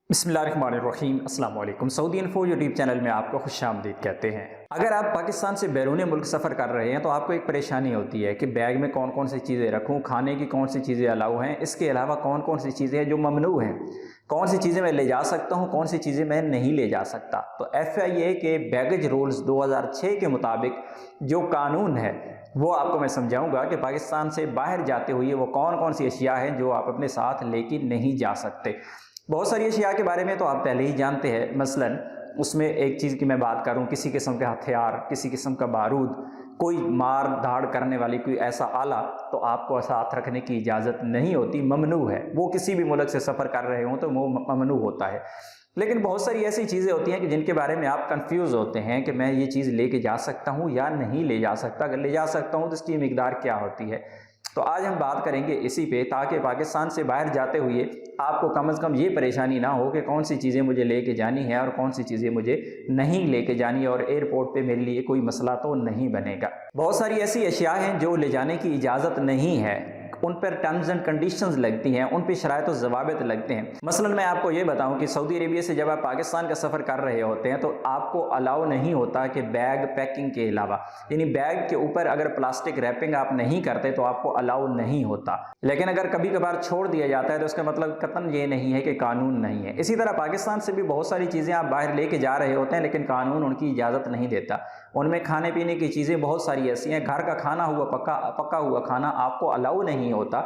बिस्मिल्लाहिर्रहमानिर्रहीम। अस्सलाम वालेकुम। सऊदी इन्फो यूट्यूब चैनल में आपको खुश आमदीद कहते हैं। अगर आप पाकिस्तान से बैरून मुल्क सफ़र कर रहे हैं तो आपको एक परेशानी होती है कि बैग में कौन कौन सी चीज़ें रखूं, खाने की कौन सी चीज़ें अलाउ हैं, इसके अलावा कौन कौन सी चीज़ें हैं जो ममनू हैं, कौन सी चीज़ें मैं ले जा सकता हूं, कौन सी चीज़ें मैं नहीं ले जा सकता। तो FIA के बैगेज रूल्स 2006 के मुताबिक जो कानून है वो आपको मैं समझाऊंगा कि पाकिस्तान से बाहर जाते हुए वो कौन कौन सी अशिया हैं जो आप अपने साथ लेके नहीं जा सकते। बहुत सारी अशिया के बारे में तो आप पहले ही जानते हैं। मसलन उसमें एक चीज़ की मैं बात करूं, किसी किस्म के हथियार, किसी किस्म का बारूद, कोई मार धाड़ करने वाली कोई ऐसा आला तो आपको साथ रखने की इजाज़त नहीं होती, ममनू है। वो किसी भी मुल्क से सफ़र कर रहे हों तो वो ममनू होता है। लेकिन बहुत सारी ऐसी चीज़ें होती हैं कि जिनके बारे में आप कंफ्यूज होते हैं कि मैं ये चीज़ लेके जा सकता हूँ या नहीं ले जा सकता। अगर ले जा सकता हूँ तो इसकी मिकदार क्या होती है। तो आज हम बात करेंगे इसी पे, ताकि पाकिस्तान से बाहर जाते हुए आपको कम से कम ये परेशानी ना हो कि कौन सी चीज़ें मुझे लेके जानी है और कौन सी चीज़ें मुझे नहीं लेके जानी, और एयरपोर्ट पे मेरे लिए कोई मसला तो नहीं बनेगा। बहुत सारी ऐसी अशिया हैं जो ले जाने की इजाज़त नहीं है, उन पर टर्म्स एंड कंडीशंस लगती हैं, उन पर शराइत और ज़वाबित लगते हैं। मसलन मैं आपको ये बताऊं कि सऊदी अरेबिया से जब आप पाकिस्तान का सफ़र कर रहे होते हैं तो आपको अलाउ नहीं होता कि बैग पैकिंग के अलावा, यानी बैग के ऊपर अगर प्लास्टिक रैपिंग आप नहीं करते तो आपको अलाउ नहीं होता। लेकिन अगर कभी कभार छोड़ दिया जाता है तो उसका मतलब कतन ये नहीं है कि कानून नहीं है। इसी तरह पाकिस्तान से भी बहुत सारी चीज़ें आप बाहर लेके जा रहे होते हैं लेकिन कानून उनकी इजाज़त नहीं देता। उनमें खाने पीने की चीज़ें बहुत सारी ऐसी हैं, घर का खाना हुआ पका हुआ खाना आपको अलाउ नहीं होता,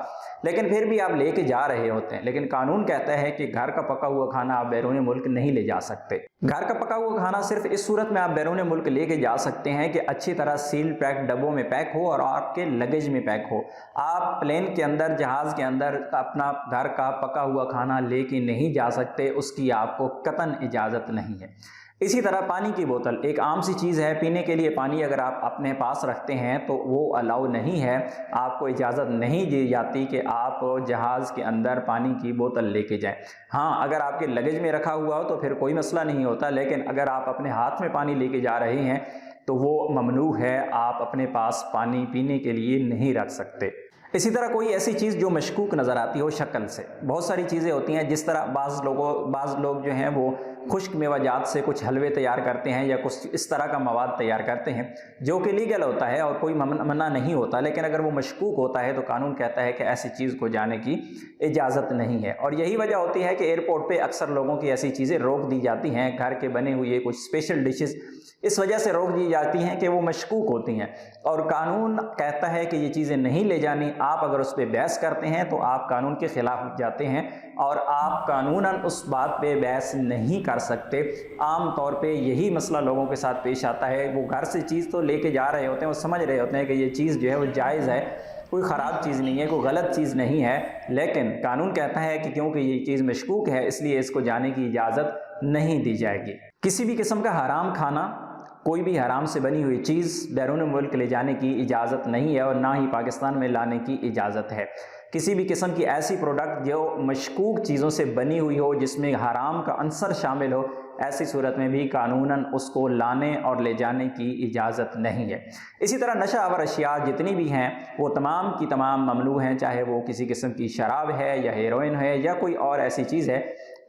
लेकिन फिर भी आप लेके जा रहे होते हैं। लेकिन कानून कहता है कि घर का पका हुआ खाना आप बैरून मुल्क नहीं ले जा सकते। घर का पका हुआ खाना सिर्फ इस सूरत में आप बैरून मुल्क लेके जा सकते हैं कि अच्छी तरह सील पैक डब्बों में पैक हो और आपके लगेज में पैक हो। आप प्लेन के अंदर, जहाज़ के अंदर अपना घर का पका हुआ खाना लेके नहीं जा सकते, उसकी आपको कतन इजाज़त नहीं है। इसी तरह पानी की बोतल एक आम सी चीज़ है, पीने के लिए पानी अगर आप अपने पास रखते हैं तो वो अलाउ नहीं है। आपको इजाज़त नहीं दी जाती कि आप जहाज़ के अंदर पानी की बोतल लेके जाएं। हाँ, अगर आपके लगेज में रखा हुआ हो तो फिर कोई मसला नहीं होता, लेकिन अगर आप अपने हाथ में पानी लेके जा रहे हैं तो वो ममनू है, आप अपने पास पानी पीने के लिए नहीं रख सकते। इसी तरह कोई ऐसी चीज़ जो मशकूक नज़र आती हो शक्ल से, बहुत सारी चीज़ें होती हैं, जिस तरह बाज़ लोग जो हैं वो खुश्क मेवाजात से कुछ हलवे तैयार करते हैं या कुछ इस तरह का मवाद तैयार करते हैं जो कि लीगल होता है और कोई मना नहीं होता, लेकिन अगर वो मशकूक होता है तो कानून कहता है कि ऐसी चीज़ को जाने की इजाज़त नहीं है। और यही वजह होती है कि एयरपोर्ट पर अक्सर लोगों की ऐसी चीज़ें रोक दी जाती हैं। घर के बने हुए कुछ स्पेशल डिशेज़ इस वजह से रोक दी जाती हैं कि वो मशकूक होती हैं और कानून कहता है कि ये चीज़ें नहीं ले जानी। आप अगर उस पर बहस करते हैं तो आप कानून के ख़िलाफ़ जाते हैं और आप कानूनन उस बात पे बहस नहीं कर सकते। आम तौर पे यही मसला लोगों के साथ पेश आता है। वो घर से चीज़ तो लेके जा रहे होते हैं, वो समझ रहे होते हैं कि ये चीज़ जो है वो जायज़ है, कोई ख़राब चीज़ नहीं है, कोई गलत चीज़ नहीं है, लेकिन कानून कहता है कि क्योंकि ये चीज़ मशकूक है इसलिए इसको जाने की इजाज़त नहीं दी जाएगी। किसी भी किस्म का हराम खाना, कोई भी हराम से बनी हुई चीज़ बैरून मुल्क ले जाने की इजाज़त नहीं है और ना ही पाकिस्तान में लाने की इजाज़त है। किसी भी किस्म की ऐसी प्रोडक्ट जो मशकूक चीज़ों से बनी हुई हो, जिसमें हराम का अंसर शामिल हो, ऐसी सूरत में भी कानूनन उसको लाने और ले जाने की इजाज़त नहीं है। इसी तरह नशा आवर अशिया जितनी भी हैं वो तमाम की तमाम ममनू हैं, चाहे वो किसी किस्म की शराब है या हेरोइन है या कोई और ऐसी चीज़ है,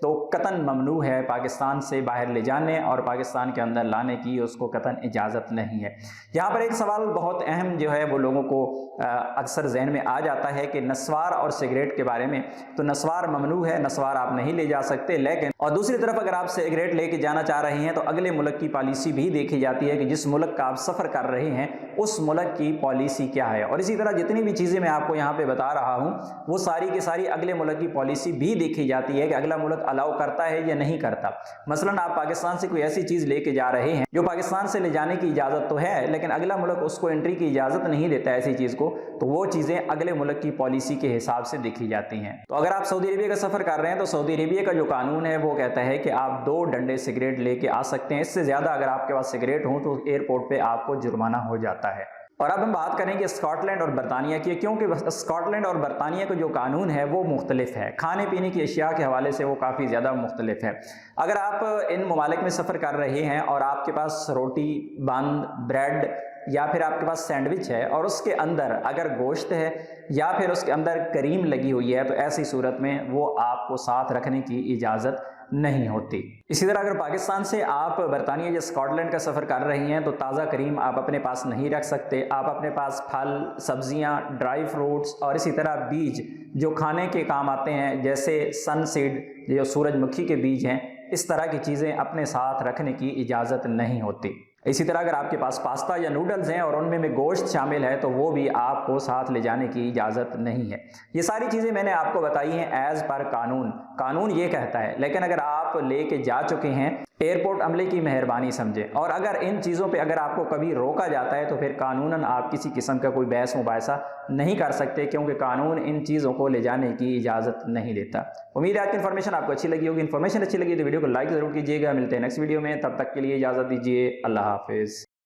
तो कतन ममनू है पाकिस्तान से बाहर ले जाने और पाकिस्तान के अंदर लाने की उसको कतन इजाज़त नहीं है। यहाँ पर एक सवाल बहुत अहम जो है वो लोगों को अक्सर जहन में आ जाता है कि नस्वार और सिगरेट के बारे में। तो नस्वार ममनू है, नस्वार आप नहीं ले जा सकते, लेकिन और दूसरी तरफ अगर आप सिगरेट लेके जाना चाह रहे हैं तो अगले मुल्क की पॉलिसी भी देखी जाती है कि जिस मुल्क का आप सफ़र कर रहे हैं उस मुल्क की पॉलिसी क्या है। और इसी तरह जितनी भी चीज़ें मैं आपको यहाँ पे बता रहा हूँ वो सारी की सारी अगले मुल्क की पॉलिसी भी देखी जाती है कि अगला मुल्क अलाउ करता है या नहीं करता। मसलन आप पाकिस्तान से कोई ऐसी चीज़ लेके जा रहे हैं जो पाकिस्तान से ले जाने की इजाज़त तो है, लेकिन अगला मुल्क उसको एंट्री की इजाज़त नहीं देता ऐसी चीज़ को, तो वो चीज़ें अगले मुल्क की पॉलिसी के हिसाब से देखी जाती हैं। तो अगर आप सऊदी अरेबिया का सफ़र कर रहे हैं तो सऊदी अरेबिया का जो कानून है वो कहता है कि आप 2 डंडे सिगरेट लेके आ सकते हैं। इससे ज़्यादा अगर आपके पास सिगरेट हो तो एयरपोर्ट पर आपको जुर्माना हो जाता है। और अब हम बात करेंगे स्कॉटलैंड और बरतानिया की, क्योंकि स्कॉटलैंड और बरतानिया का जो कानून है वो मुख्तलिफ है। खाने पीने की अशिया के हवाले से वो काफ़ी ज़्यादा मुख्तलिफ है। अगर आप इन ममालिक में सफ़र कर रहे हैं और आपके पास रोटी, बंद, ब्रेड या फिर आपके पास सैंडविच है और उसके अंदर अगर गोश्त है या फिर उसके अंदर करीम लगी हुई है, तो ऐसी सूरत में वो आपको साथ रखने की इजाज़त नहीं होती। इसी तरह अगर पाकिस्तान से आप बरतानिया या स्कॉटलैंड का सफ़र कर रही हैं तो ताज़ा करीम आप अपने पास नहीं रख सकते। आप अपने पास फल, सब्जियां, ड्राई फ्रूट्स और इसी तरह बीज जो खाने के काम आते हैं, जैसे सनसीड जो सूरजमुखी के बीज हैं, इस तरह की चीज़ें अपने साथ रखने की इजाज़त नहीं होती। इसी तरह अगर आपके पास पास्ता या नूडल्स हैं और उनमें में गोश्त शामिल है तो वो भी आपको साथ ले जाने की इजाज़त नहीं है। ये सारी चीज़ें मैंने आपको बताई हैं एज़ पर कानून। कानून ये कहता है, लेकिन अगर आप लेके जा चुके हैं, एयरपोर्ट अमले की मेहरबानी समझें। और अगर इन चीज़ों पे अगर आपको कभी रोका जाता है तो फिर कानूनन आप किसी किस्म का कोई बहस मुबाहिसा नहीं कर सकते, क्योंकि कानून इन चीज़ों को ले जाने की इजाज़त नहीं देता। उम्मीद है आपकी इन्फॉर्मेशन आपको अच्छी लगी होगी। इन्फॉर्मेशन अच्छी लगी तो वीडियो को लाइक ज़रूर कीजिएगा। मिलते हैं नेक्स्ट वीडियो में, तब तक के लिए इजाज़त दीजिए। अल्लाह हाफिज़।